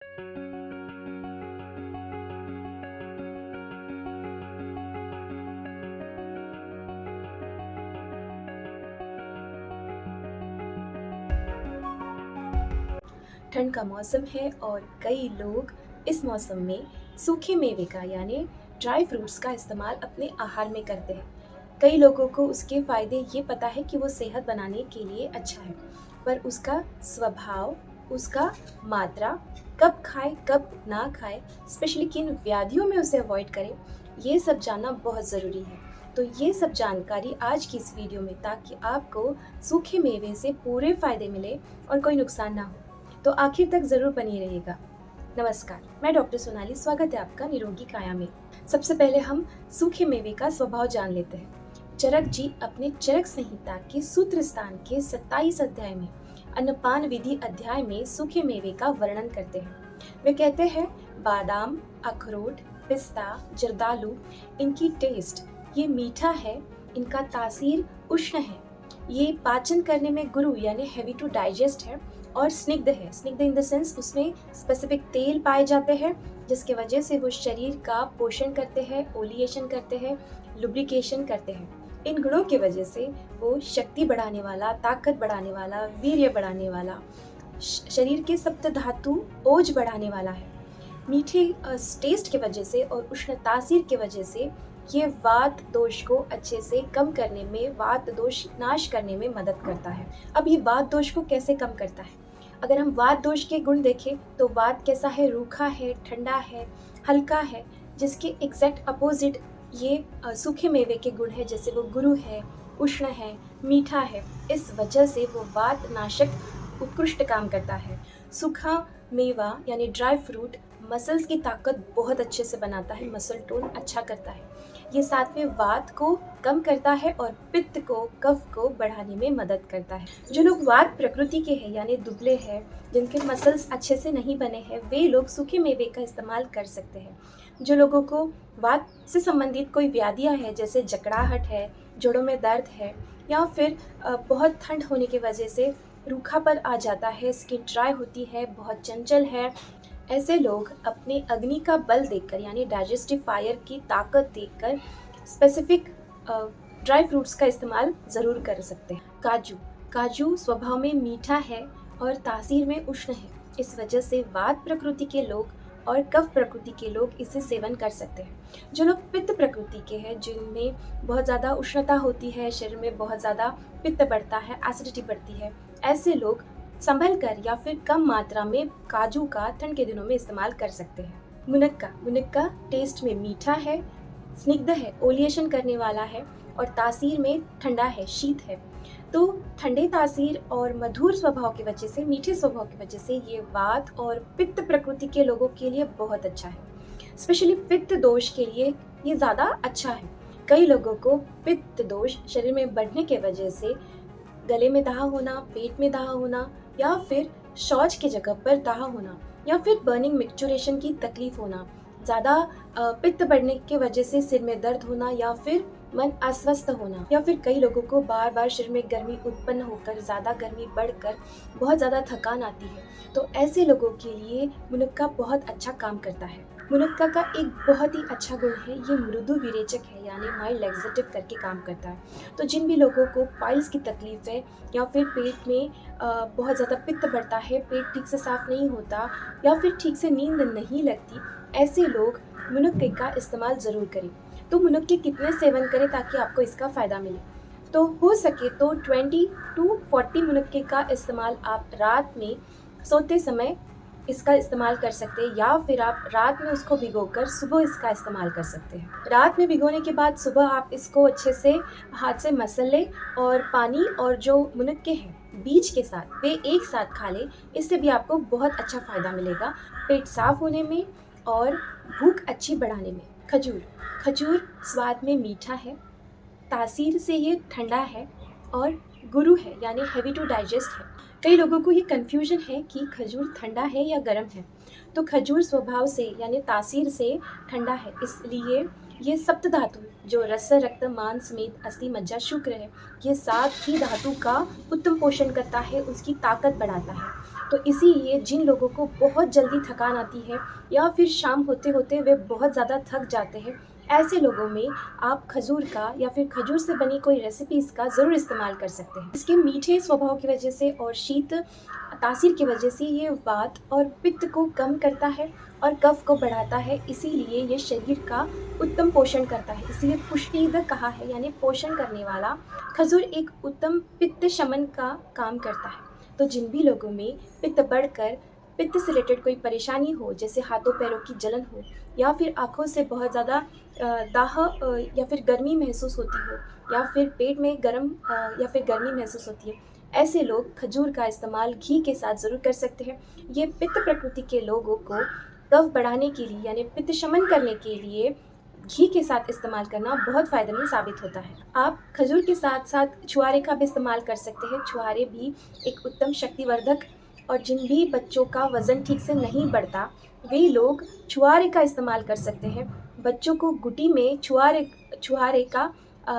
ठंड का मौसम है और कई लोग इस मौसम में सूखे मेवे का यानी ड्राई फ्रूट्स का इस्तेमाल अपने आहार में करते हैं। कई लोगों को उसके फ़ायदे ये पता है कि वो सेहत बनाने के लिए अच्छा है, पर उसका स्वभाव, उसका मात्रा, कब खाएँ, कब ना खाएँ, स्पेशली किन व्याधियों में उसे अवॉइड करें, ये सब जानना बहुत ज़रूरी है। तो ये सब जानकारी आज की इस वीडियो में, ताकि आपको सूखे मेवे से पूरे फ़ायदे मिले और कोई नुकसान ना हो। तो आखिर तक ज़रूर बने रहिएगा। नमस्कार, मैं डॉक्टर सोनाली, स्वागत है आपका निरोगी काया में। सबसे पहले हम सूखे मेवे का स्वभाव जान लेते हैं। चरक जी अपने चरक संहिता के सूत्र स्थान के 27 अध्याय में अन्नपान विधि अध्याय में सूखे मेवे का वर्णन करते हैं। वे कहते हैं, बादाम, अखरोट, पिस्ता, जर्दालू, इनकी टेस्ट ये मीठा है, इनका तासीर उष्ण है, ये पाचन करने में गुरु यानी हैवी टू डाइजेस्ट है और स्निग्ध है। स्निग्ध इन द सेंस उसमें स्पेसिफिक तेल पाए जाते हैं, जिसके वजह से वो शरीर का पोषण करते हैं, ओलिएशन करते हैं, लुब्रिकेशन करते हैं। इन गुणों की वजह से वो शक्ति बढ़ाने वाला, ताकत बढ़ाने वाला, वीर्य बढ़ाने वाला, शरीर के सप्त धातु ओज बढ़ाने वाला है। मीठे टेस्ट की वजह से और उष्ण तासीर की वजह से ये वात दोष को अच्छे से कम करने में, वात दोष नाश करने में मदद करता है। अब ये वात दोष को कैसे कम करता है? अगर हम वात दोष के गुण देखें तो वात कैसा है? रूखा है, ठंडा है, हल्का है, जिसके एग्जैक्ट अपोजिट ये सूखे मेवे के गुण है, जैसे वो गुरु है, उष्ण है, मीठा है। इस वजह से वो वात नाशक उत्कृष्ट काम करता है। सूखा मेवा यानी ड्राई फ्रूट मसल्स की ताकत बहुत अच्छे से बनाता है, मसल टोन अच्छा करता है। ये साथ में वात को कम करता है और पित्त को, कफ को बढ़ाने में मदद करता है। जो लोग वात प्रकृति के हैं यानी दुबले हैं, जिनके मसल्स अच्छे से नहीं बने हैं, वे लोग सूखे मेवे का इस्तेमाल कर सकते हैं। जो लोगों को वात से संबंधित कोई व्याधियाँ हैं, जैसे जकड़ाहट है, जोड़ों में दर्द है, या फिर बहुत ठंड होने की वजह से रूखापन आ जाता है, स्किन ड्राई होती है, बहुत चंचल है, ऐसे लोग अपने अग्नि का बल देखकर यानी डाइजेस्टिव फायर की ताकत देखकर स्पेसिफिक ड्राई फ्रूट्स का इस्तेमाल ज़रूर कर सकते हैं। काजू स्वभाव में मीठा है और तासीर में उष्ण है। इस वजह से वात प्रकृति के लोग और कफ प्रकृति के लोग इसे सेवन कर सकते हैं। जो लोग पित्त प्रकृति के हैं, जिनमें बहुत ज़्यादा उष्णता होती है, शरीर में बहुत ज़्यादा पित्त बढ़ता है, एसिडिटी बढ़ती है, ऐसे लोग संभल कर या फिर कम मात्रा में काजू का ठंड के दिनों में इस्तेमाल कर सकते हैं। मुनक्का टेस्ट में मीठा है, स्निग्ध है, ओलिएशन करने वाला है और तासीर में ठंडा है, शीत है। तो ठंडे तासीर और मधुर स्वभाव की वजह से, मीठे स्वभाव की वजह से ये वात और पित्त प्रकृति के लोगों के लिए बहुत अच्छा है। स्पेशली पित्त दोष के लिए ये ज़्यादा अच्छा है। कई लोगों को पित्त दोष शरीर में बढ़ने के वजह से गले में दाह होना, पेट में दाह होना, या फिर शौच की जगह पर दाह होना, या फिर बर्निंग मिक्चुरेशन की तकलीफ होना, ज़्यादा पित्त बढ़ने की वजह से सिर में दर्द होना, या फिर मन अस्वस्थ होना, या फिर कई लोगों को बार बार शरीर में गर्मी उत्पन्न होकर, ज़्यादा गर्मी बढ़कर बहुत ज़्यादा थकान आती है। तो ऐसे लोगों के लिए मुनक्का बहुत अच्छा काम करता है। मुनक्का का एक बहुत ही अच्छा गुण है, ये मृदु विरेचक है यानी माइल्ड लैक्सेटिव करके काम करता है। तो जिन भी लोगों को पाइल्स की तकलीफ है, या फिर पेट में बहुत ज़्यादा पित्त बढ़ता है, पेट ठीक से साफ़ नहीं होता, या फिर ठीक से नींद नहीं लगती, ऐसे लोग मुनक्के का इस्तेमाल ज़रूर करें। तो मुनक्के कितने सेवन करें ताकि आपको इसका फ़ायदा मिले? तो हो सके तो 20 टू 40 मुनक्के का इस्तेमाल आप रात में सोते समय इसका इस्तेमाल कर सकते हैं, या फिर आप रात में उसको भिगोकर सुबह इसका इस्तेमाल कर सकते हैं। रात में भिगोने के बाद सुबह आप इसको अच्छे से हाथ से मसल लें और पानी और जो मुनक्के हैं बीज के साथ वे एक साथ खा लें। इससे भी आपको बहुत अच्छा फ़ायदा मिलेगा पेट साफ़ होने में और भूख अच्छी बढ़ाने में। खजूर स्वाद में मीठा है, तासीर से ये ठंडा है और गुरु है यानी हैवी टू डाइजेस्ट है। कई लोगों को ये कन्फ्यूजन है कि खजूर ठंडा है या गर्म है। तो खजूर स्वभाव से यानी तासीर से ठंडा है, इसलिए ये सप्त धातु जो रस, रक्त, मांस, मेद, अस्थि, मज्जा, शुक्र है, ये 7 ही धातु का उत्तम पोषण करता है, उसकी ताकत बढ़ाता है। तो इसीलिए जिन लोगों को बहुत जल्दी थकान आती है या फिर शाम होते होते वे बहुत ज़्यादा थक जाते हैं, ऐसे लोगों में आप खजूर का या फिर खजूर से बनी कोई रेसिपीज़ का ज़रूर इस्तेमाल कर सकते हैं। इसके मीठे स्वभाव की वजह से और शीत तासीर की वजह से ये वात और पित्त को कम करता है और कफ को बढ़ाता है, इसीलिए ये शरीर का उत्तम पोषण करता है। इसीलिए पुष्टिद कहा है, यानी पोषण करने वाला खजूर एक उत्तम पित्त शमन का काम करता है। तो जिन भी लोगों में पित्त बढ़कर पित्त से रिलेटेड कोई परेशानी हो, जैसे हाथों पैरों की जलन हो या फिर आँखों से बहुत ज़्यादा दाह या फिर गर्मी महसूस होती हो या फिर पेट में या फिर गर्मी महसूस होती है, ऐसे लोग खजूर का इस्तेमाल घी के साथ ज़रूर कर सकते हैं। ये पित्त प्रकृति के लोगों को कफ बढ़ाने के लिए यानी पित्त शमन करने के लिए घी के साथ इस्तेमाल करना बहुत फ़ायदेमंद साबित होता है। आप खजूर के साथ साथ छुआरे का भी इस्तेमाल कर सकते हैं। छुआरे भी एक उत्तम शक्तिवर्धक, और जिन भी बच्चों का वज़न ठीक से नहीं बढ़ता वे लोग छुआरे का इस्तेमाल कर सकते हैं। बच्चों को घुटी में छुआरे का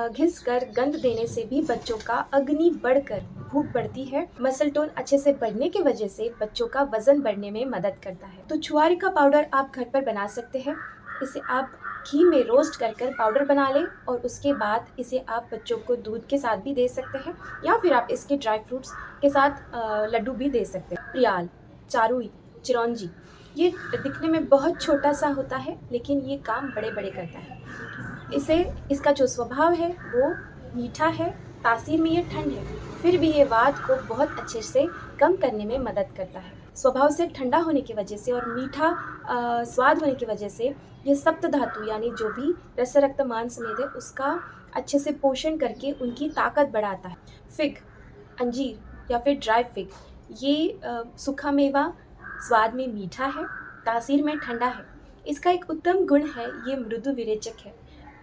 घिस कर गंध देने से भी बच्चों का अग्नि बढ़कर भूख बढ़ती है। मसल टोन अच्छे से बढ़ने की वजह से बच्चों का वजन बढ़ने में मदद करता है। तो छुआरे का पाउडर आप घर पर बना सकते हैं। इसे आप घी में रोस्ट कर पाउडर बना लें और उसके बाद इसे आप बच्चों को दूध के साथ भी दे सकते हैं या फिर आप इसके ड्राई फ्रूट्स के साथ लड्डू भी दे सकते हैं। प्रियाल, चारुई, चिरौंजी, ये दिखने में बहुत छोटा सा होता है लेकिन ये काम बड़े बड़े करता है। इसका जो स्वभाव है वो मीठा है, तासीर में ये ठंड है, फिर भी ये वात को बहुत अच्छे से कम करने में मदद करता है। स्वभाव से ठंडा होने की वजह से और मीठा स्वाद होने की वजह से ये सप्त धातु यानी जो भी रस रक्त मांस मेद है उसका अच्छे से पोषण करके उनकी ताकत बढ़ाता है। फिग, अंजीर या फिर ड्राई फिग, ये सूखा मेवा स्वाद में मीठा है, तासीर में ठंडा है। इसका एक उत्तम गुण है, ये मृदु विरेचक है,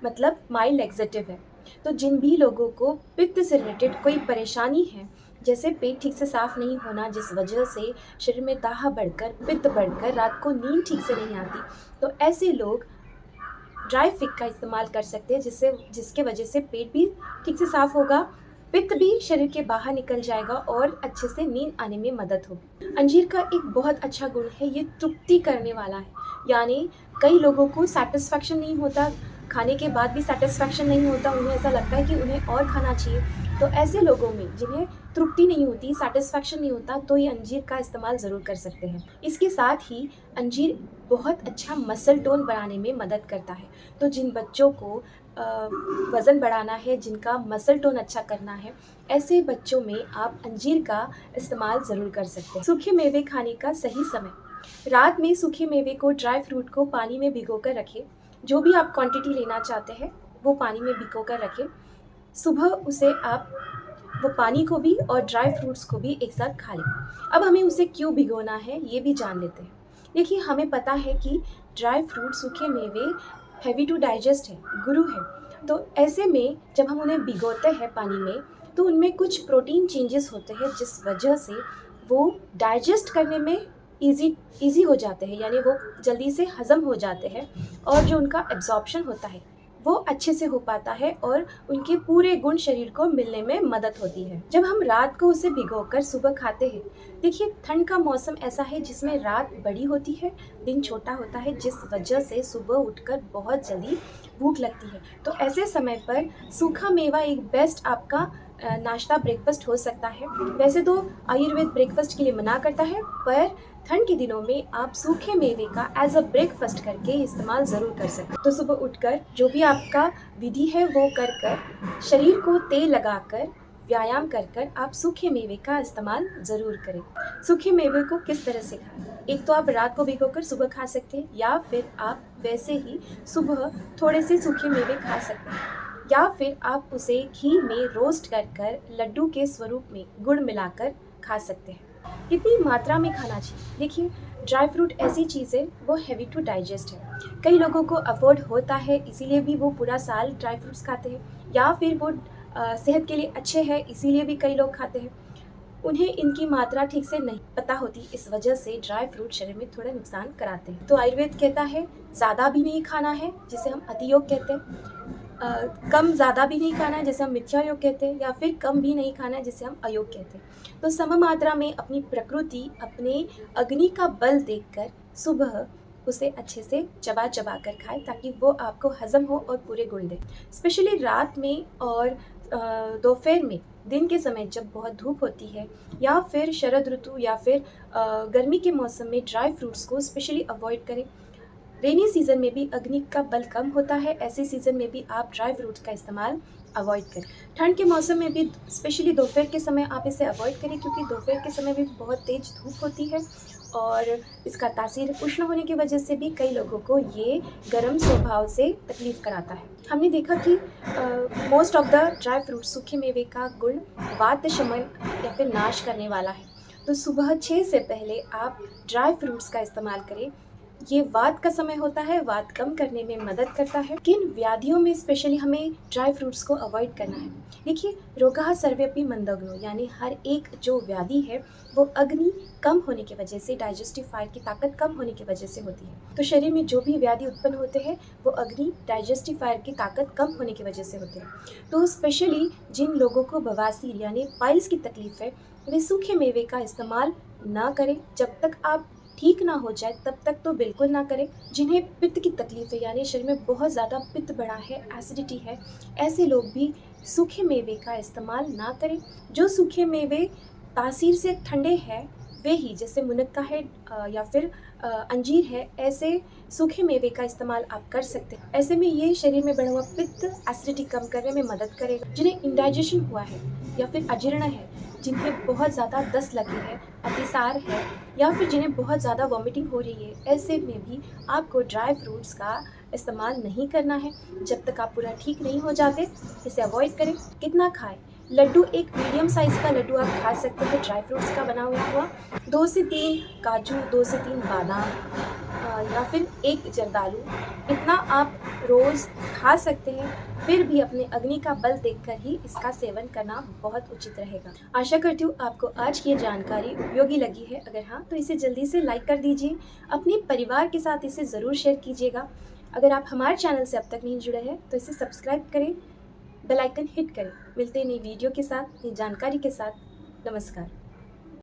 मतलब माइल्ड लैक्सेटिव है। तो जिन भी लोगों को पित्त से रिलेटेड कोई परेशानी है, जैसे पेट ठीक से साफ़ नहीं होना जिस वजह से शरीर में दाह बढ़कर पित्त बढ़कर रात को नींद ठीक से नहीं आती, तो ऐसे लोग ड्राई फिग का इस्तेमाल कर सकते हैं जिसके वजह से पेट भी ठीक से साफ़ होगा, पित्त भी शरीर के बाहर निकल जाएगा और अच्छे से नींद आने में मदद होगी। अंजीर का एक बहुत अच्छा गुण है, ये तृप्ति करने वाला है, यानी कई लोगों को सैटिस्फैक्शन नहीं होता, खाने के बाद भी सैटिस्फैक्शन नहीं होता, उन्हें ऐसा लगता है कि उन्हें और खाना चाहिए। तो ऐसे लोगों में जिन्हें तृप्ति नहीं होती, सैटिस्फैक्शन नहीं होता, तो ये अंजीर का इस्तेमाल ज़रूर कर सकते हैं। इसके साथ ही अंजीर बहुत अच्छा मसल टोन बढ़ाने में मदद करता है। तो जिन बच्चों को वज़न बढ़ाना है, जिनका मसल टोन अच्छा करना है, ऐसे बच्चों में आप अंजीर का इस्तेमाल ज़रूर कर सकते हैं। सूखे मेवे खाने का सही समय, रात में सूखे मेवे को ड्राई फ्रूट को पानी में भिगो कर रखें। जो भी आप क्वांटिटी लेना चाहते हैं वो पानी में भिगो कर रखें। सुबह उसे आप वो पानी को भी और ड्राई फ्रूट्स को भी एक साथ खा लें। अब हमें उसे क्यों भिगोना है ये भी जान लेते हैं। देखिए, हमें पता है कि ड्राई फ्रूट, सूखे मेवे हैवी टू डाइजेस्ट है, गुरु है। तो ऐसे में जब हम उन्हें भिगोते हैं पानी में तो उनमें कुछ प्रोटीन चेंजेस होते हैं जिस वजह से वो डाइजेस्ट करने में ईजी हो जाते हैं, यानी वो जल्दी से हज़म हो जाते हैं और जो उनका एब्जॉर्प्शन होता है वो अच्छे से हो पाता है और उनके पूरे गुण शरीर को मिलने में मदद होती है। जब हम रात को उसे भिगोकर सुबह खाते हैं, देखिए ठंड का मौसम ऐसा है जिसमें रात बड़ी होती है, दिन छोटा होता है, जिस वजह से सुबह उठकर बहुत जल्दी भूख लगती है। तो ऐसे समय पर सूखा मेवा एक बेस्ट आपका नाश्ता ब्रेकफास्ट हो सकता है। वैसे तो आयुर्वेद ब्रेकफास्ट के लिए मना करता है, पर ठंड के दिनों में आप सूखे मेवे का एज अ ब्रेकफास्ट करके इस्तेमाल ज़रूर कर सकते हैं। तो सुबह उठकर जो भी आपका विधि है वो कर शरीर को तेल लगाकर व्यायाम कर आप सूखे मेवे का इस्तेमाल ज़रूर करें। सूखे मेवे को किस तरह से खाएं? एक तो आप रात को भिगोकर सुबह खा सकते हैं या फिर आप वैसे ही सुबह थोड़े से सूखे मेवे खा सकते हैं, या फिर आप उसे घी में रोस्ट कर लड्डू के स्वरूप में गुड़ मिलाकर खा सकते हैं। कितनी मात्रा में खाना चाहिए? देखिए, ड्राई फ्रूट ऐसी चीज़ है वो हैवी टू डाइजेस्ट है। कई लोगों को अफोर्ड होता है इसीलिए भी वो पूरा साल ड्राई फ्रूट्स खाते हैं, या फिर वो सेहत के लिए अच्छे हैं इसीलिए भी कई लोग खाते हैं। उन्हें इनकी मात्रा ठीक से नहीं पता होती, इस वजह से ड्राई फ्रूट शरीर में थोड़ा नुकसान कराते हैं। तो आयुर्वेद कहता है ज़्यादा भी नहीं खाना है, जिसे हम अतियोग कहते हैं। कम ज़्यादा भी नहीं खाना है जिसे हम मिथ्या योग कहते हैं, या फिर कम भी नहीं खाना है जिसे हम अयोग कहते हैं। तो सम मात्रा में अपनी प्रकृति, अपने अग्नि का बल देखकर सुबह उसे अच्छे से चबा चबा कर खाएं, ताकि वो आपको हजम हो और पूरे गुण दे। स्पेशली रात में और दोपहर में, दिन के समय जब बहुत धूप होती है, या फिर शरद ऋतु या फिर गर्मी के मौसम में ड्राई फ्रूट्स को स्पेशली अवॉइड करें। रेनी सीज़न में भी अग्नि का बल कम होता है, ऐसे सीज़न में भी आप ड्राई फ्रूट्स का इस्तेमाल अवॉइड करें। ठंड के मौसम में भी स्पेशली दोपहर के समय आप इसे अवॉइड करें, क्योंकि दोपहर के समय भी बहुत तेज़ धूप होती है और इसका तासीर उष्ण होने की वजह से भी कई लोगों को ये गर्म स्वभाव से तकलीफ़ कराता है। हमने देखा कि most of the dry fruit, सूखे मेवे का गुण वात शमन या फिर नाश करने वाला है। तो सुबह 6 से पहले आप ड्राई फ्रूट्स का इस्तेमाल करें। ये वात का समय होता है, वात कम करने में मदद करता है। किन व्याधियों में स्पेशली हमें ड्राई फ्रूट्स को अवॉइड करना है? देखिए, रोगः सर्वेपि मंदग्नो, यानी हर एक जो व्याधि है वो अग्नि कम होने की वजह से, डाइजेस्टिव फायर की ताकत कम होने की वजह से होती है। तो शरीर में जो भी व्याधि उत्पन्न होते हैं वो अग्नि, डाइजेस्टिव फायर की ताकत कम होने की वजह से होते हैं। तो स्पेशली जिन लोगों को बवासीर यानी पाइल्स की तकलीफ है, वे सूखे मेवे का इस्तेमाल ना करें। जब तक आप ठीक ना हो जाए तब तक तो बिल्कुल ना करें। जिन्हें पित्त की तकलीफ है, यानी शरीर में बहुत ज़्यादा पित्त बढ़ा है, एसिडिटी है, ऐसे लोग भी सूखे मेवे का इस्तेमाल ना करें। जो सूखे मेवे तासीर से ठंडे हैं वे ही, जैसे मुनक्का है या फिर अंजीर है, ऐसे सूखे मेवे का इस्तेमाल आप कर सकते हैं। ऐसे में ये शरीर में बढ़ा हुआ पित्त, एसिडिटी कम करने में मदद करेगा। जिन्हें इंडाइजेशन हुआ है या फिर अजीर्ण है, जिन्हें बहुत ज़्यादा दस्त लगी है, अतिसार है, या फिर जिन्हें बहुत ज़्यादा वॉमिटिंग हो रही है, ऐसे में भी आपको ड्राई फ्रूट्स का इस्तेमाल नहीं करना है जब तक आप पूरा ठीक नहीं हो जाते। इसे अवॉइड करें। कितना खाएं? लड्डू, एक मीडियम साइज़ का लड्डू आप खा सकते हैं ड्राई फ्रूट्स का बना हुआ। 2 से 3 काजू, 2 से 3 बादाम या फिर 1 जर्दालू, इतना आप रोज़ खा सकते हैं। फिर भी अपने अग्नि का बल देखकर ही इसका सेवन करना बहुत उचित रहेगा। आशा करती हूँ आपको आज की ये जानकारी उपयोगी लगी है। अगर हाँ, तो इसे जल्दी से लाइक कर दीजिए। अपने परिवार के साथ इसे ज़रूर शेयर कीजिएगा। अगर आप हमारे चैनल से अब तक नहीं जुड़े हैं तो इसे सब्सक्राइब करें, बेल आइकन हिट करें। मिलते हैं नई वीडियो के साथ, नई जानकारी के साथ। नमस्कार।